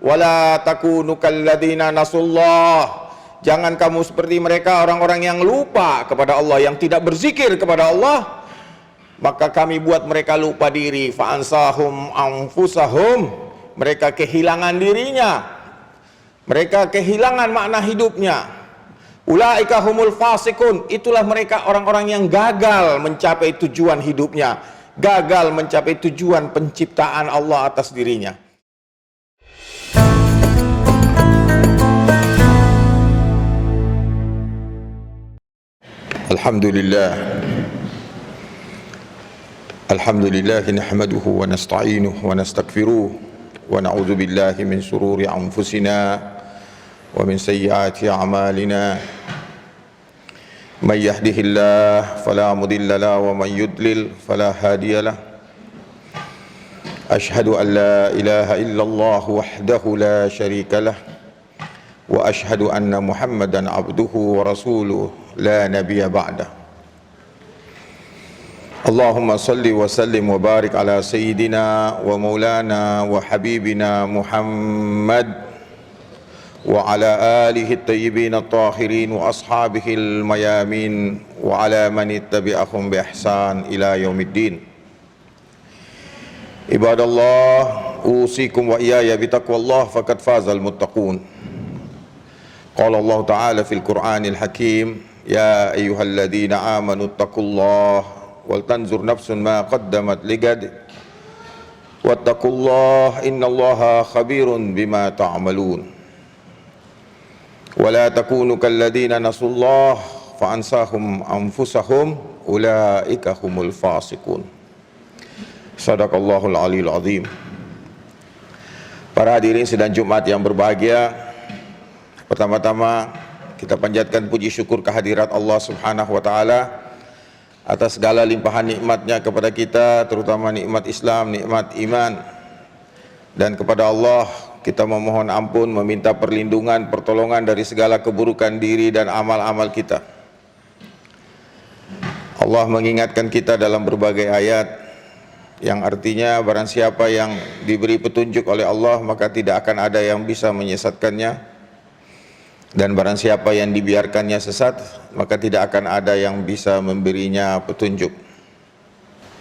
Wala takunu kalladzina nasullah. Jangan kamu seperti mereka, orang-orang yang lupa kepada Allah, yang tidak berzikir kepada Allah, maka kami buat mereka lupa diri. Fa'ansahum anfusahum. Mereka kehilangan dirinya, mereka kehilangan makna hidupnya. Ulaika humul fasikun. Itulah mereka orang-orang yang gagal mencapai tujuan hidupnya, gagal mencapai tujuan penciptaan Allah atas dirinya. Alhamdulillah. Alhamdulillah nahmaduhu wa nasta'inuhu wa nastaghfiruh wa na'udzu billahi min shururi anfusina wa min sayyiati a'malina. May yahdihillahu fala mudilla lahu wa man yudlil fala hadiya lahu. Ashhadu an la ilaha illallah wahdahu la syarika lah wa ashhadu anna Muhammadan abduhu wa rasuluh la nabiyya ba'dah. Allahumma salli wa sallim wa barik ala sayyidina wa maulana wa habibina Muhammad wa ala alihi at-tayyibin at-tahirin wa ashabihi al-mayamin wa ala man ittabi'ahum bi ihsan ila yaumiddin. Ibadallah, usikum wa iyaya bi taqwallah faqad fazal muttaqun. Qala Allah Ta'ala fil Qur'anil Hakim, ya ayyuhalladzina amanu ittaqullaha wal tanzur nafsun ma qaddamat ligad wattaqullah innallaha khabirun bima ta'malun. Wa la takunu kalladzina nasullah fa ansahum anfusahum ulaika humul fasiqun. Sadaqallahul aliyul azim. Para hadirin sidang Jumat yang berbahagia, pertama-tama kita panjatkan puji syukur kehadirat Allah Subhanahu wa taala atas segala limpahan nikmatnya kepada kita, terutama nikmat Islam, nikmat iman. Dan kepada Allah kita memohon ampun, meminta perlindungan, pertolongan dari segala keburukan diri dan amal-amal kita. Allah mengingatkan kita dalam berbagai ayat yang artinya barang siapa yang diberi petunjuk oleh Allah maka tidak akan ada yang bisa menyesatkannya. Dan barang siapa yang dibiarkannya sesat, maka tidak akan ada yang bisa memberinya petunjuk.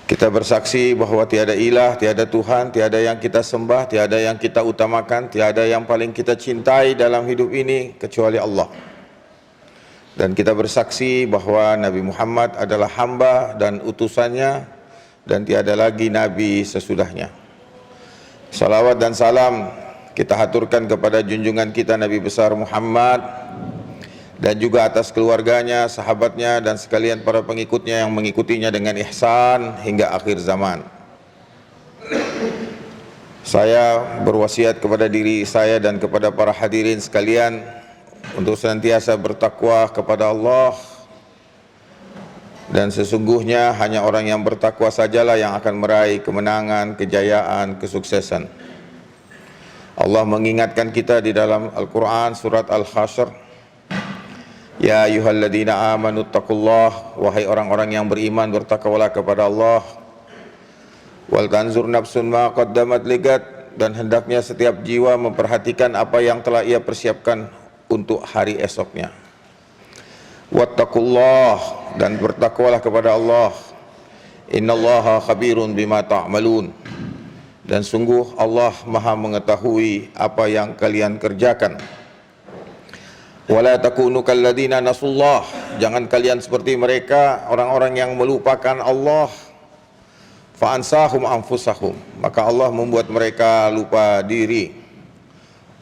Kita bersaksi bahwa tiada ilah, tiada Tuhan, tiada yang kita sembah, tiada yang kita utamakan, tiada yang paling kita cintai dalam hidup ini kecuali Allah. Dan kita bersaksi bahwa Nabi Muhammad adalah hamba dan utusannya, dan tiada lagi Nabi sesudahnya. Salawat dan salam kita haturkan kepada junjungan kita Nabi besar Muhammad dan juga atas keluarganya, sahabatnya dan sekalian para pengikutnya yang mengikutinya dengan ihsan hingga akhir zaman. Saya berwasiat kepada diri saya dan kepada para hadirin sekalian untuk senantiasa bertakwa kepada Allah, dan sesungguhnya hanya orang yang bertakwa sajalah yang akan meraih kemenangan, kejayaan, kesuksesan. Allah mengingatkan kita di dalam Al-Quran surat Al-Hasyr, ya ayyuhalladzina amanu taqullah, wahai orang-orang yang beriman bertakwalah kepada Allah. Wal tanzur nafsun ma qaddamat ligad, dan hendaknya setiap jiwa memperhatikan apa yang telah ia persiapkan untuk hari esoknya. Wattaqullah, dan bertakwalah kepada Allah. Innallaha khabirun bima ta'malun, dan sungguh Allah maha mengetahui apa yang kalian kerjakan. Wala takunu kalladzina nasullah, jangan kalian seperti mereka orang-orang yang melupakan Allah. Fa ansahum anfusahum, maka Allah membuat mereka lupa diri.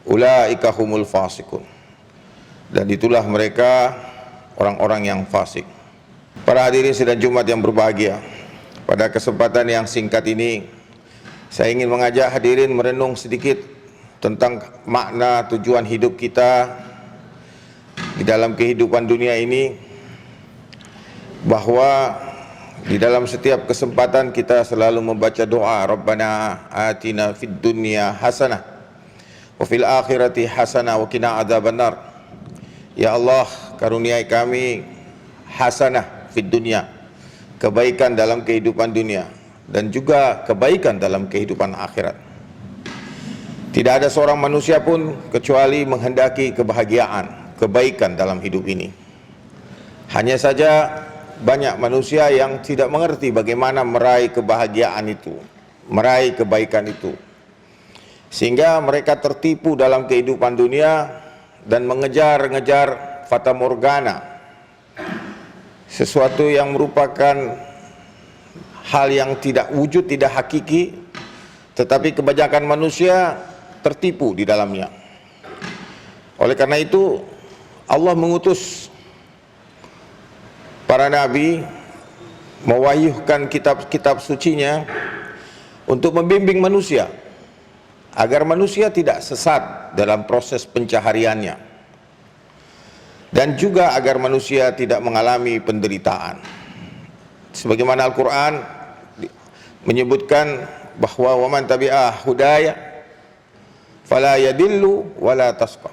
Ulaika humul fasikun, dan itulah mereka orang-orang yang fasik. Para hadirin sidang Jumat yang berbahagia, pada kesempatan yang singkat ini saya ingin mengajak hadirin merenung sedikit tentang makna tujuan hidup kita di dalam kehidupan dunia ini, bahwa di dalam setiap kesempatan kita selalu membaca doa, Rabbana atina fid dunya hasanah wa fil akhirati hasanah wa qina adzabannar. Ya Allah, karuniai kami hasanah fid dunya, kebaikan dalam kehidupan dunia, dan juga kebaikan dalam kehidupan akhirat. Tidak ada seorang manusia pun kecuali menghendaki kebahagiaan, kebaikan dalam hidup ini. Hanya saja banyak manusia yang tidak mengerti bagaimana meraih kebahagiaan itu, meraih kebaikan itu. Sehingga mereka tertipu dalam kehidupan dunia dan mengejar-ngejar fata morgana, sesuatu yang merupakan hal yang tidak wujud, tidak hakiki, tetapi kebanyakan manusia tertipu di dalamnya. Oleh karena itu Allah mengutus para nabi, mewahyukan kitab-kitab sucinya untuk membimbing manusia agar manusia tidak sesat dalam proses pencahariannya, dan juga agar manusia tidak mengalami penderitaan. Sebagaimana Al-Quran menyebutkan bahwa waman tabi'ah hudaya fala yadillu wala tasqa.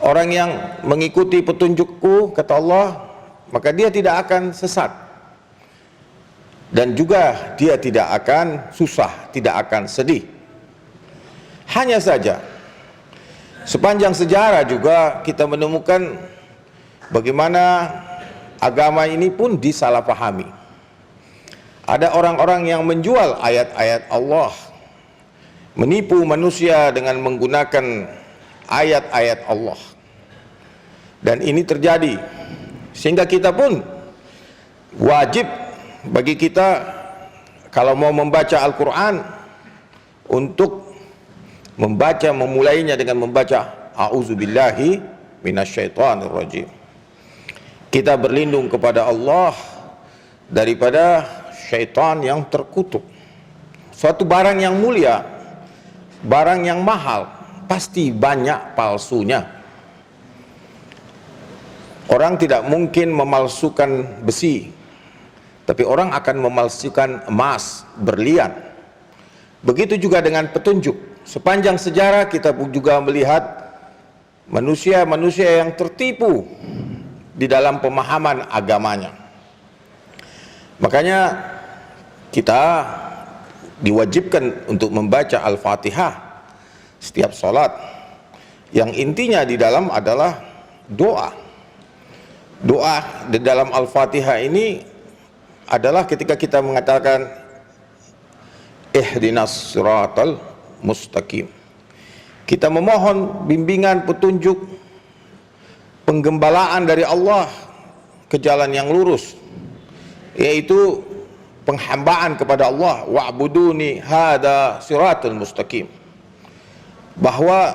Orang yang mengikuti petunjukku, kata Allah, maka dia tidak akan sesat, dan juga dia tidak akan susah, tidak akan sedih. Hanya saja sepanjang sejarah juga kita menemukan bagaimana agama ini pun disalahpahami. Ada orang-orang yang menjual ayat-ayat Allah, menipu manusia dengan menggunakan ayat-ayat Allah. Dan ini terjadi, sehingga kita pun wajib bagi kita kalau mau membaca Al-Quran untuk memulainya dengan membaca a'udzubillahi minasyaitonirrajim. Kita berlindung kepada Allah daripada syaitan yang terkutuk. Suatu barang yang mulia, barang yang mahal, pasti banyak palsunya. Orang tidak mungkin memalsukan besi, tapi orang akan memalsukan emas, berlian. Begitu juga dengan petunjuk. Sepanjang sejarah kita juga melihat manusia-manusia yang tertipu di dalam pemahaman agamanya. Makanya kita diwajibkan untuk membaca Al-Fatihah setiap sholat, yang intinya di dalam adalah doa. Doa di dalam Al-Fatihah ini adalah ketika kita mengatakan ihdinas siratal mustaqim. Kita memohon bimbingan, petunjuk, penggembalaan dari Allah ke jalan yang lurus, yaitu penghambaan kepada Allah. Wa'buduni hada siratal mustaqim. Bahwa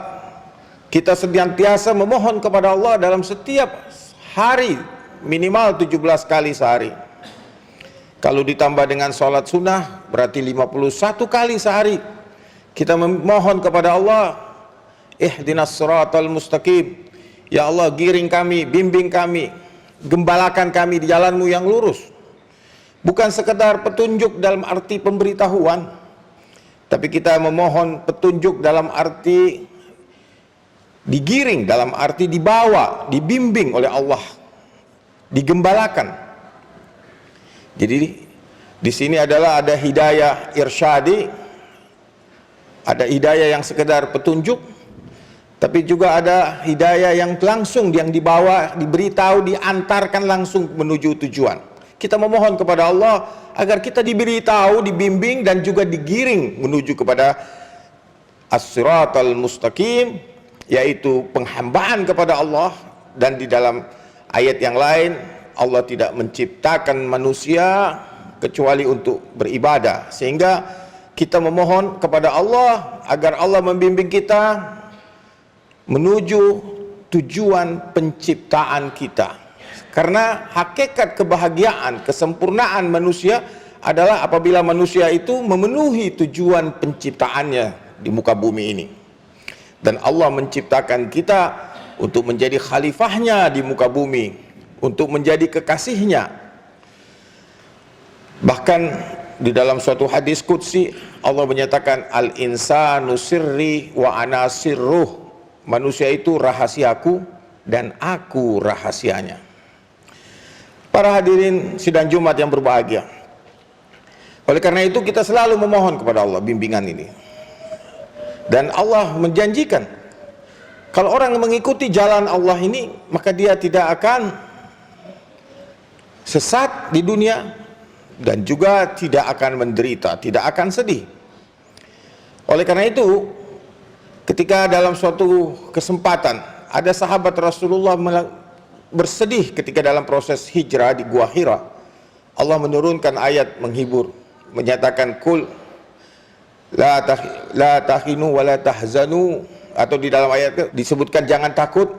kita senantiasa memohon kepada Allah dalam setiap hari, minimal 17 kali sehari. Kalau ditambah dengan sholat sunnah berarti 51 kali sehari kita memohon kepada Allah, ihdinas siratal mustaqim, ya Allah giring kami, bimbing kami, gembalakan kami di jalanmu yang lurus. Bukan sekedar petunjuk dalam arti pemberitahuan, tapi kita memohon petunjuk dalam arti digiring, dalam arti dibawa, dibimbing oleh Allah, digembalakan. Jadi di sini adalah ada hidayah irsyadi, ada hidayah yang sekedar petunjuk, tapi juga ada hidayah yang langsung, yang dibawa, diberitahu, diantarkan langsung menuju tujuan. Kita memohon kepada Allah agar kita diberitahu, dibimbing, dan juga digiring menuju kepada as-siratal mustaqim, yaitu penghambaan kepada Allah. Dan di dalam ayat yang lain, Allah tidak menciptakan manusia kecuali untuk beribadah, sehingga kita memohon kepada Allah agar Allah membimbing kita menuju tujuan penciptaan kita. Karena hakikat kebahagiaan, kesempurnaan manusia adalah apabila manusia itu memenuhi tujuan penciptaannya di muka bumi ini. Dan Allah menciptakan kita untuk menjadi khalifahnya di muka bumi, untuk menjadi kekasihnya. Bahkan di dalam suatu hadis qudsi Allah menyatakan al-insanu sirri wa ana sirruh. Manusia itu rahasiaku dan aku rahasianya. Para hadirin sidang Jumat yang berbahagia, oleh karena itu kita selalu memohon kepada Allah bimbingan ini. Dan Allah menjanjikan kalau orang mengikuti jalan Allah ini, maka dia tidak akan sesat di dunia dan juga tidak akan menderita, tidak akan sedih. Oleh karena itu, ketika dalam suatu kesempatan ada sahabat Rasulullah bersedih ketika dalam proses hijrah di Gua Hira, Allah menurunkan ayat menghibur, menyatakan kul la tahinu wa la tahzanu, atau di dalam ayat disebutkan jangan takut,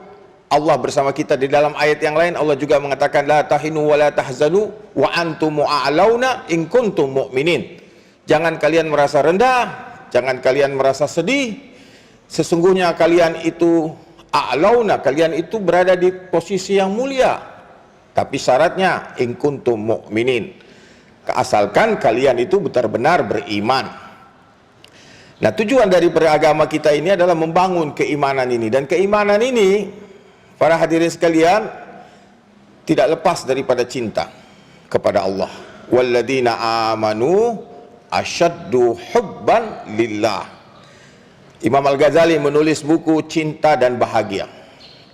Allah bersama kita. Di dalam ayat yang lain Allah juga mengatakan la tahinu wa la tahzanu wa antum a'launa in kuntum mu'minin. Jangan kalian merasa rendah, jangan kalian merasa sedih, sesungguhnya kalian itu a'launa, kalian itu berada di posisi yang mulia. Tapi syaratnya in kuntum mu'minin, asalkan kalian itu benar-benar beriman. Nah, tujuan dari beragama kita ini adalah membangun keimanan ini, dan keimanan ini, para hadirin sekalian, tidak lepas daripada cinta kepada Allah. Walladzina amanu asyaddu hubban lillah. Imam Al-Ghazali menulis buku Cinta dan Bahagia,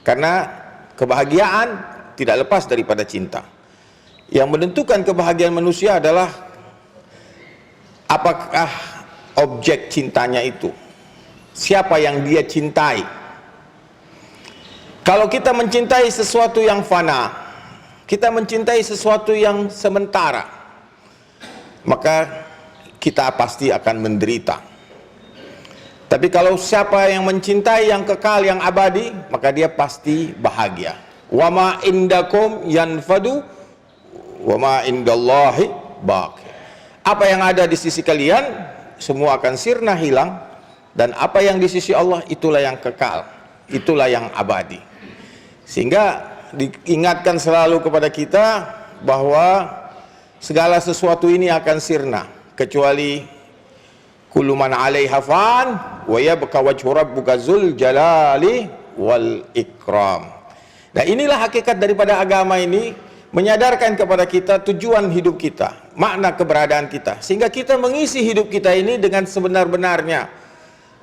karena kebahagiaan tidak lepas daripada cinta. Yang menentukan kebahagiaan manusia adalah apakah objek cintanya itu, siapa yang dia cintai. Kalau kita mencintai sesuatu yang fana, kita mencintai sesuatu yang sementara, maka kita pasti akan menderita. Tapi kalau siapa yang mencintai yang kekal, yang abadi, maka dia pasti bahagia. Wa ma indakum yanfadu wa ma indallahi baqi. Apa yang ada di sisi kalian semua akan sirna, hilang, dan apa yang di sisi Allah itulah yang kekal, itulah yang abadi. Sehingga diingatkan selalu kepada kita bahwa segala sesuatu ini akan sirna, kecuali kullu man 'alaiha fan wa yabqa wajhu rabbika dzul jalali wal ikram. Nah, inilah hakikat daripada agama ini, menyadarkan kepada kita tujuan hidup kita, makna keberadaan kita, sehingga kita mengisi hidup kita ini dengan sebenar-benarnya,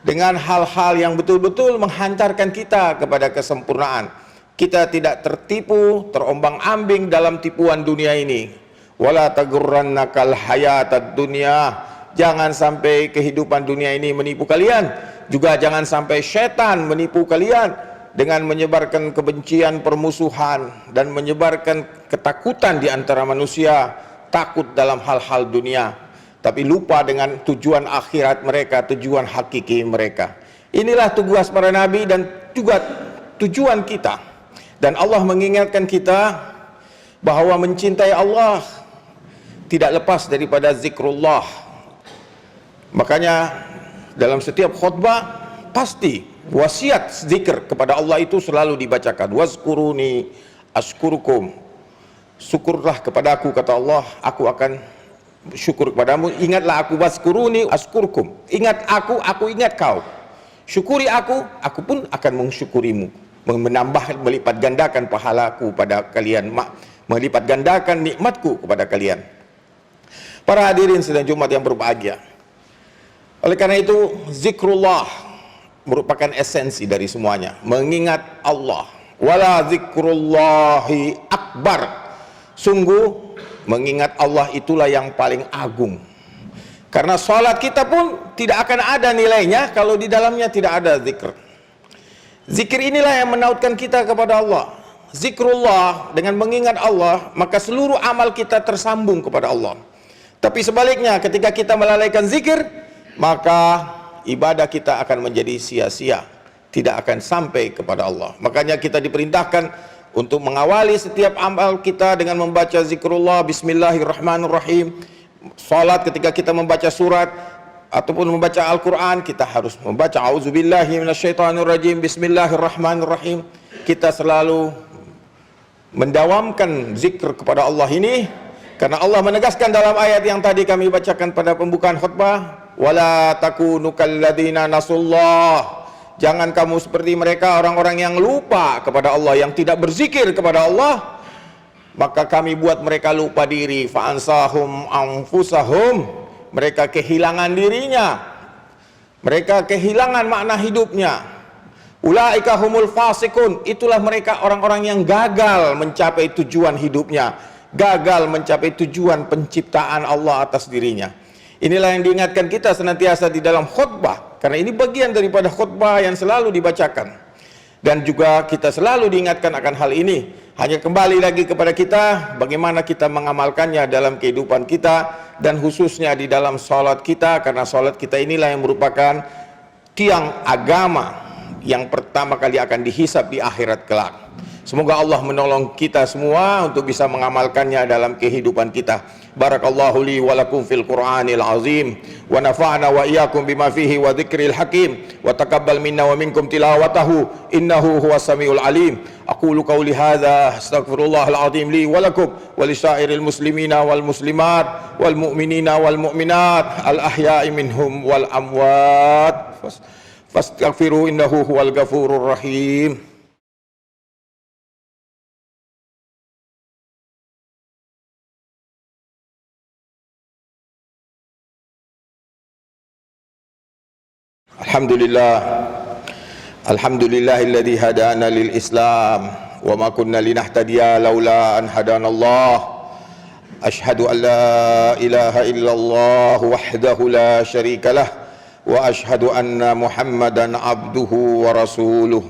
dengan hal-hal yang betul-betul menghantarkan kita kepada kesempurnaan. Kita tidak tertipu, terombang-ambing dalam tipuan dunia ini. Wala tagurrannakal hayatad dunya. Jangan sampai kehidupan dunia ini menipu kalian, juga jangan sampai setan menipu kalian dengan menyebarkan kebencian, permusuhan, dan menyebarkan ketakutan di antara manusia, takut dalam hal-hal dunia, tapi lupa dengan tujuan akhirat mereka, tujuan hakiki mereka. Inilah tugas para nabi dan juga tujuan kita. Dan Allah mengingatkan kita bahwa mencintai Allah tidak lepas daripada zikrullah. Makanya dalam setiap khutbah pasti wasiat zikir kepada Allah itu selalu dibacakan. Wazkuruni askurukum. Syukurlah kepadaku, kata Allah, aku akan syukur kepadamu. Ingatlah aku, wazkuruni askurukum. Ingat aku ingat kau. Syukuri aku pun akan mensyukurimu. Menambah, melipat gandakan pahalaku pada kalian, melipat gandakan nikmatku kepada kalian. Para hadirin sidang Jumat yang berbahagia, oleh karena itu zikrullah merupakan esensi dari semuanya, mengingat Allah. Wala zikrullahi akbar. Sungguh mengingat Allah itulah yang paling agung. Karena salat kita pun tidak akan ada nilainya kalau di dalamnya tidak ada zikr. Zikir inilah yang menautkan kita kepada Allah. Zikrullah, dengan mengingat Allah, maka seluruh amal kita tersambung kepada Allah. Tapi sebaliknya, ketika kita melalaikan zikir, maka ibadah kita akan menjadi sia-sia, tidak akan sampai kepada Allah. Makanya kita diperintahkan untuk mengawali setiap amal kita dengan membaca zikrullah, bismillahirrahmanirrahim. Salat, ketika kita membaca surat ataupun membaca Al-Quran, kita harus membaca auzubillahi minasyaitonirrajim, bismillahirrahmanirrahim. Kita selalu mendawamkan zikr kepada Allah ini, karena Allah menegaskan dalam ayat yang tadi kami bacakan pada pembukaan khutbah, wala takunu kalladzina nasullah. Jangan kamu seperti mereka, orang-orang yang lupa kepada Allah, yang tidak berzikir kepada Allah, maka kami buat mereka lupa diri. Fa'ansahum anfusahum, mereka kehilangan dirinya. Mereka kehilangan makna hidupnya. Ulaika humul fasikun, itulah mereka orang-orang yang gagal mencapai tujuan hidupnya, gagal mencapai tujuan penciptaan Allah atas dirinya. Inilah yang diingatkan kita senantiasa di dalam khutbah, karena ini bagian daripada khutbah yang selalu dibacakan. Dan juga kita selalu diingatkan akan hal ini. Hanya kembali lagi kepada kita, bagaimana kita mengamalkannya dalam kehidupan kita, dan khususnya di dalam salat kita, karena salat kita inilah yang merupakan tiang agama yang pertama kali akan dihisab di akhirat kelak. Semoga Allah menolong kita semua untuk bisa mengamalkannya dalam kehidupan kita. Barakallahu li wa lakum fil Qur'anil azim, wa nafa'na wa iyyakum bima fihi wa dzikril hakim, wa taqabbal minna wa minkum tilawatahu innahu huwas samiul alim. Aqulu qawli hadza astaghfirullahal azim li wa lakum wa lisairil muslimina wal muslimat wal mu'minina wal mu'minat al ahya'i minhum wal amwat. Fastaghfiru innahu huwal ghafurur rahim. Alhamdulillahilladzi hadana lil Islam wa ma kunna linahtadiya laula an hadanallah. Asyhadu an la ilaha illallah wahdahu la syarikalah wa ashhadu anna Muhammadan abduhu wa rasuluh.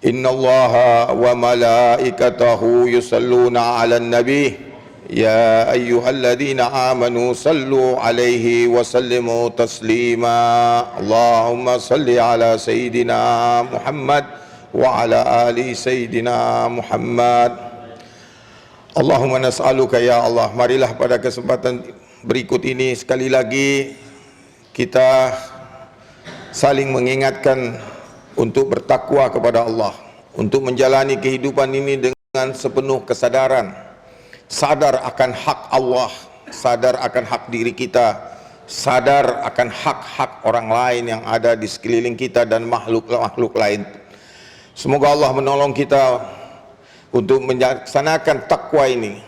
Innallaha wa malaikatahu yusalluna 'alan nabi ya ayyuhalladzina amanu sallu 'alaihi wa sallimu taslima. Allahumma salli 'ala sayyidina Muhammad wa 'ala ali sayyidina Muhammad. Allahumma nas'aluka ya Allah. Marilah pada kesempatan berikut ini sekali lagi kita saling mengingatkan untuk bertakwa kepada Allah, untuk menjalani kehidupan ini dengan sepenuh kesadaran, sadar akan hak Allah, sadar akan hak diri kita, sadar akan hak-hak orang lain yang ada di sekeliling kita dan makhluk-makhluk lain. Semoga Allah menolong kita untuk melaksanakan takwa ini.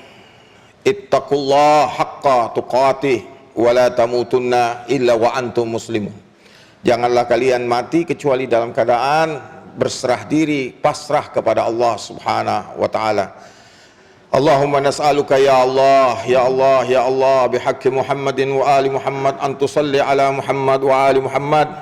Ittaqullah haqqa tuqatih wala tamutunna illa wa antum muslimun. Janganlah kalian mati kecuali dalam keadaan berserah diri, pasrah kepada Allah Subhanahu wa taala. Allahumma nas'aluka ya Allah, ya Allah, ya Allah, bihaqqi Muhammadin wa ali Muhammad an tusalli ala Muhammad wa ali Muhammad.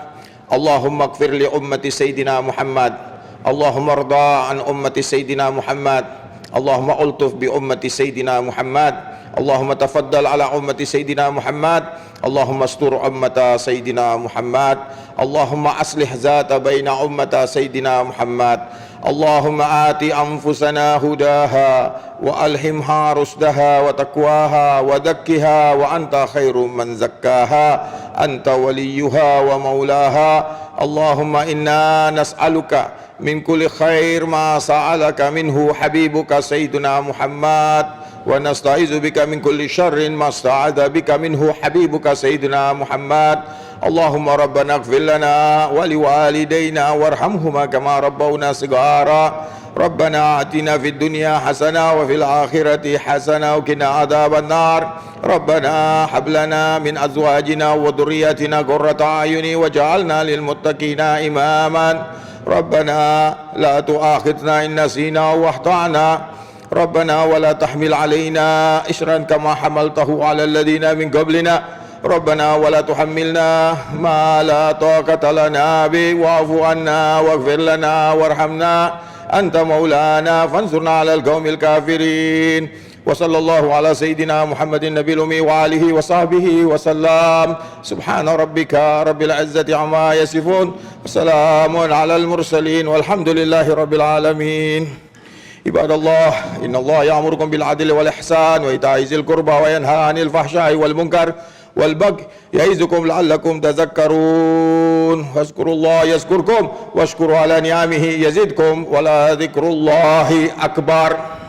Allahumma ighfir li ummati sayyidina Muhammad. Allahumma rda an ummati sayyidina Muhammad. Allahumma ultuf bi ummati sayyidina Muhammad. Allahumma tafaddal ala ummati sayyidina Muhammad. Allahumma astur ummata sayyidina Muhammad. Allahumma aslih zata baina ummata sayyidina Muhammad. Allahumma ati anfusana hudaha wa alhimha rusdaha wa taqwaha wa zakkiha wa anta khairum man zakkaha anta waliyuha wa maulaha. Allahumma inna nas'aluka min kulli khair ma sa'alaka minhu habibuka sayyidina Muhammad wa nasta'izu bika min kulli syarrin ma sta'adha bika minhu habibuka sayyidina Muhammad. Allahumma rabbana ighfir lana wa liwalidayna warhamhuma kama rabbawna shighara. Rabbana atina fid dunya hasanah wa fil akhirati hasanah wa qina adzaban nar. Rabbana hab lana min azwajina wa dhurriyyatina qurrata a'yuni waj'alna lil muttaqina imaman. Rabbana la tu'akhidhna in nasina wa akhtana. Rabbana wa la tahmil alaina isran kama hamaltahu ala alladhina min qablina. Rabbana wa la tuhammilna ma la taqata lana bi wa'fu anna waghfir lana warhamna anta maulana fansurna 'alal qaumil kafirin. Wa sallallahu ala sayyidina Muhammadin nabiyil ummi wa alihi wa sahbihi wa sallam. Subhana rabbika rabbil izzati amma yasifun. Wassalamun 'alal mursalin walhamdulillahi rabbil alamin. Ibadallah, innallaha ya'murukum bil 'adli wal ihsan wa ita'i dzil qurba wa yanha 'anil fahsya'i wal munkar wal baghi ya'izukum la'allakum tadhakkarun. Wazkurullaha yazkurkum washkuru ala ni'amihi yazidkum wa la dzikrullahi akbar.